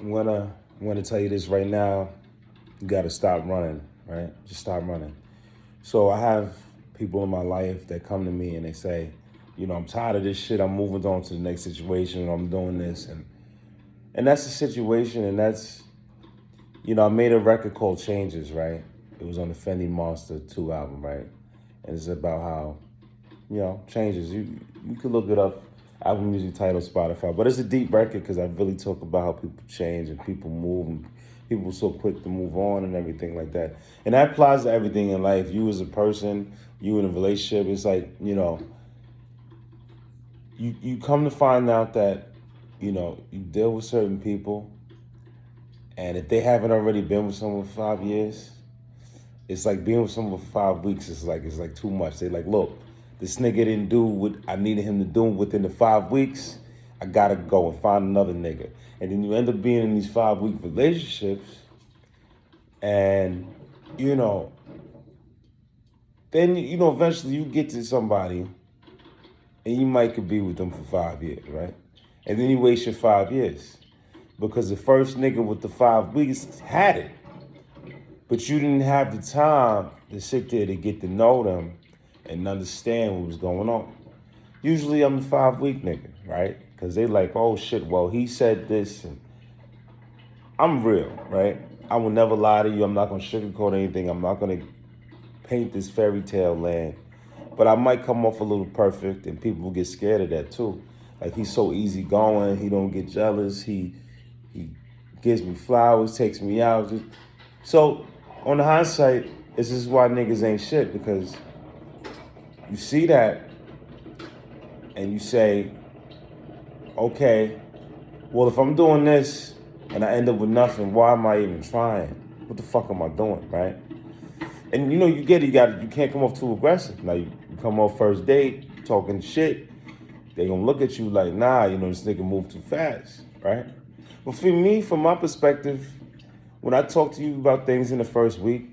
I'm gonna tell you this right now. You gotta stop running, right? Just stop running. So I have people in my life that come to me and they say, I'm tired of this shit. I'm moving on to the next situation. I'm doing this, and that's the situation. And that's I made a record called Changes, right? It was on the Fendi Monster 2 album, right? And it's about how changes. You could look it up. Album music title Spotify, but it's a deep record because I really talk about how people change and people move and people are so quick to move on and everything like that. And that applies to everything in life. You as a person, you in a relationship. It's like you come to find out that you deal with certain people, and if they haven't already been with someone for 5 years, it's like being with someone for 5 weeks. It's like too much. They like, look, this nigga didn't do what I needed him to do within the 5 weeks. I gotta go and find another nigga. And then you end up being in these 5 week relationships, and you know, then eventually you get to somebody, and you might could be with them for 5 years, right? And then you waste your 5 years because the first nigga with the 5 weeks had it. But you didn't have the time to sit there to get to know them and understand what was going on. Usually I'm the 5 week nigga, right? Because they like, oh shit, well, he said this. And I'm real, right? I will never lie to you. I'm not going to sugarcoat anything. I'm not going to paint this fairy tale land. But I might come off a little perfect, and people will get scared of that too. Like, he's so easygoing. He don't get jealous. He gives me flowers, takes me out. So, on the hindsight, this is why niggas ain't shit, because you see that and you say, okay, well, if I'm doing this and I end up with nothing, why am I even trying? What the fuck am I doing, right? And you get it, you can't come off too aggressive. Now, you come off first date, talking shit, they gonna look at you like, nah, this nigga moved too fast, right? But for me, from my perspective, when I talk to you about things in the first week,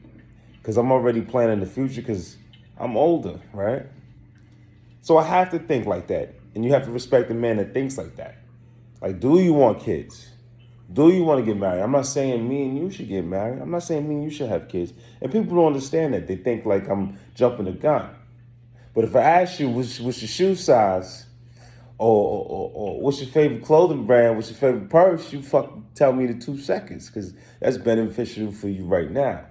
because I'm already planning the future, because I'm older, right? So I have to think like that. And you have to respect a man that thinks like that. Like, do you want kids? Do you want to get married? I'm not saying me and you should get married. I'm not saying me and you should have kids. And people don't understand that. They think like I'm jumping the gun. But if I ask you, what's your shoe size? Or what's your favorite clothing brand? What's your favorite purse? You tell me in 2 seconds, because that's beneficial for you right now.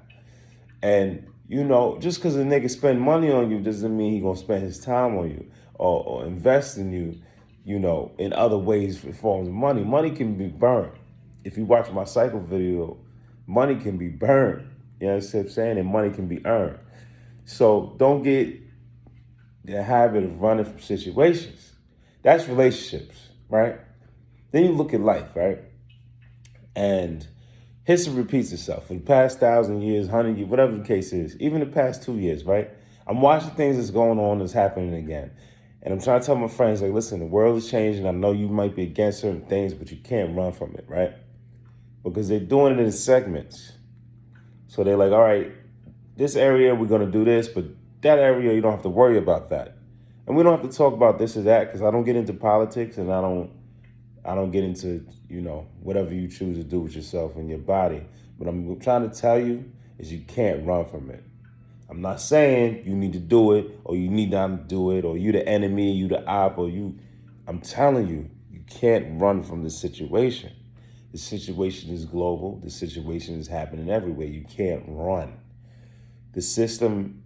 And, just because a nigga spend money on you doesn't mean he gonna spend his time on you or invest in you, in other ways for forms of money. Money can be burned. If you watch my cycle video, money can be burned. You know what I'm saying? And money can be earned. So don't get the habit of running from situations. That's relationships, right? Then you look at life, right? And history repeats itself. For the past 1,000 years, 100 years, whatever the case is, even the past 2 years, right? I'm watching things that's going on that's happening again. And I'm trying to tell my friends, like, listen, the world is changing. I know you might be against certain things, but you can't run from it, right? Because they're doing it in segments. So they're like, all right, this area, we're going to do this, but that area, you don't have to worry about that. And we don't have to talk about this or that, because I don't get into politics, and I don't get into, whatever you choose to do with yourself and your body. But I'm trying to tell you is you can't run from it. I'm not saying you need to do it or you need not to do it or you the enemy, you the op, or you. I'm telling you, you can't run from the situation. The situation is global. The situation is happening everywhere. You can't run. The system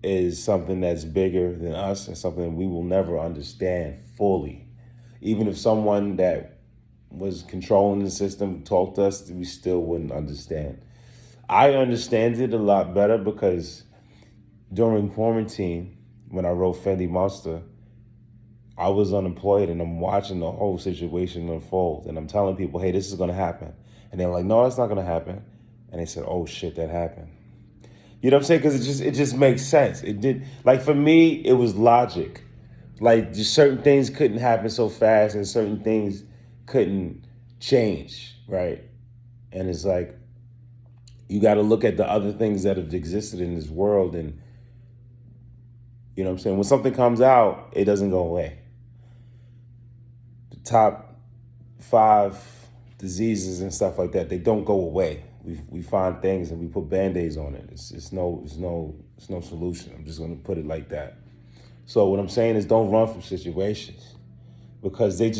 is something that's bigger than us and something we will never understand fully. Even if someone that was controlling the system talked to us, we still wouldn't understand. I understand it a lot better because during quarantine, when I wrote Fendi Monster, I was unemployed and I'm watching the whole situation unfold. And I'm telling people, hey, this is going to happen. And they're like, no, it's not going to happen. And they said, oh, shit, that happened. You know what I'm saying? Because it just makes sense. It did. Like, for me, it was logic. Like, just certain things couldn't happen so fast and certain things couldn't change, right? And it's like, you got to look at the other things that have existed in this world. And, you know what I'm saying? When something comes out, it doesn't go away. The top 5 diseases and stuff like that, they don't go away. We find things and we put band-aids on it. It's no solution. I'm just gonna put it like that. So what I'm saying is don't run from situations because they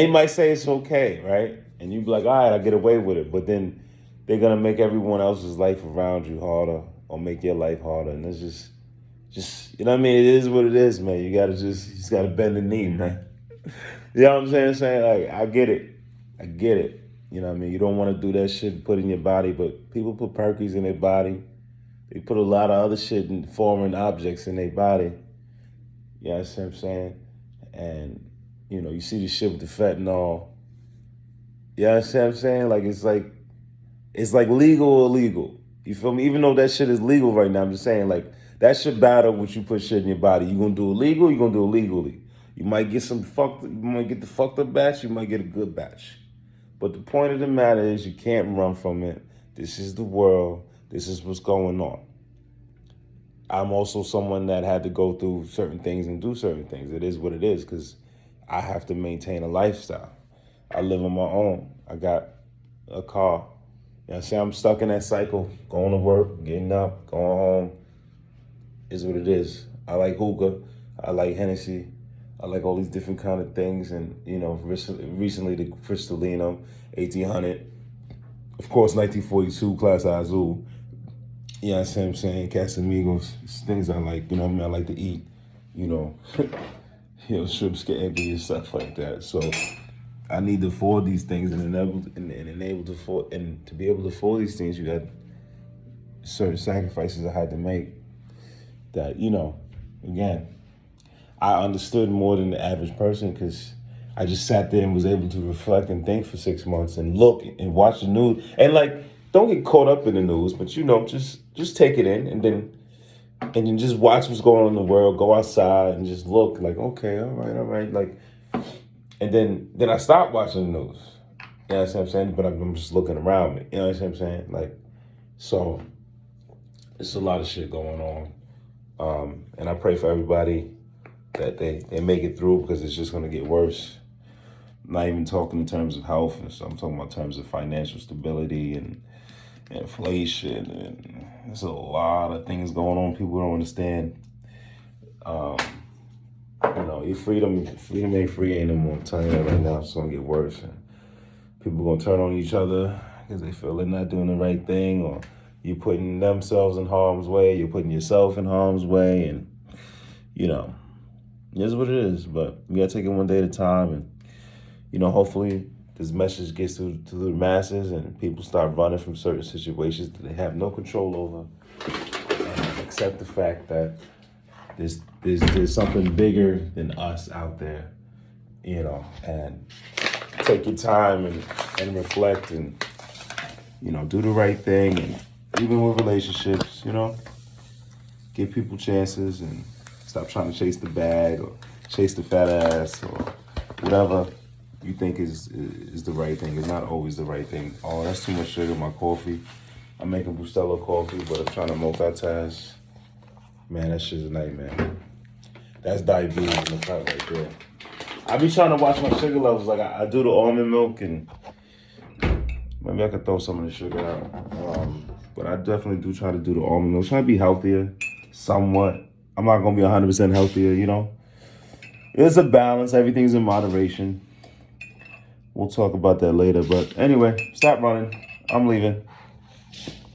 might say it's okay, right? And you be like, all right, I get away with it. But then they're gonna make everyone else's life around you harder or make your life harder. And it's just you know what I mean? It is what it is, man. You just gotta bend the knee, man. You know what I'm saying? Like, I get it. You know what I mean? You don't want to do that shit, put in your body, but people put Perkies in their body. They put a lot of other shit in foreign objects in their body. You know what I'm saying? And, you see the shit with the fentanyl. You know what I'm saying? It's like legal or illegal. You feel me? Even though that shit is legal right now, I'm just saying, like, that shit battle what you put shit in your body. You gonna do it legal, you gonna do it legally. You might get the fucked up batch, you might get a good batch. But the point of the matter is you can't run from it. This is the world. This is what's going on. I'm also someone that had to go through certain things and do certain things. It is what it is because I have to maintain a lifestyle. I live on my own. I got a car. You know what I'm saying? I'm stuck in that cycle, going to work, getting up, going home. Is what it is. I like hookah. I like Hennessy. I like all these different kind of things. And, recently the Cristalino 1800. Of course, 1942 Clase Azul. You know what I'm saying? Casamigos. It's things I like. You know what I mean? I like to eat. Shrimp scampi and stuff like that. So I need to afford these things and to be able to afford these things, you got certain sacrifices I had to make that, again, I understood more than the average person because I just sat there and was able to reflect and think for 6 months and look and watch the news. And don't get caught up in the news, but just take it in and then just watch what's going on in the world, go outside and just look like, okay, all right. And then I stopped watching the news. You know what I'm saying? But I'm just looking around me. You know what I'm saying? So it's a lot of shit going on. And I pray for everybody that they make it through because it's just going to get worse. I'm not even talking in terms of health and stuff. I'm talking about in terms of financial stability and inflation. And there's a lot of things going on people don't understand. Your freedom ain't free anymore. I'm telling you that right now. It's going to get worse. And people are going to turn on each other because they feel they're not doing the right thing, or you're putting themselves in harm's way. You're putting yourself in harm's way. And, it is what it is. But we got to take it one day at a time. And, hopefully this message gets to the masses and people start running from certain situations that they have no control over. And accept the fact that there's something bigger than us out there, and take your time and reflect and, do the right thing. And even with relationships, give people chances and stop trying to chase the bag or chase the fat ass or whatever you think is the right thing. It's not always the right thing. Oh, that's too much sugar in my coffee. I'm making Bustelo coffee, but I'm trying to multitask. Man, that shit's a nightmare. That's diabetes in the cut right there. I be trying to watch my sugar levels. Like I do the almond milk, and maybe I could throw some of the sugar out. But I definitely do try to do the almond milk. Try to be healthier, somewhat. I'm not gonna be 100% healthier, It's a balance. Everything's in moderation. We'll talk about that later. But anyway, stop running. I'm leaving.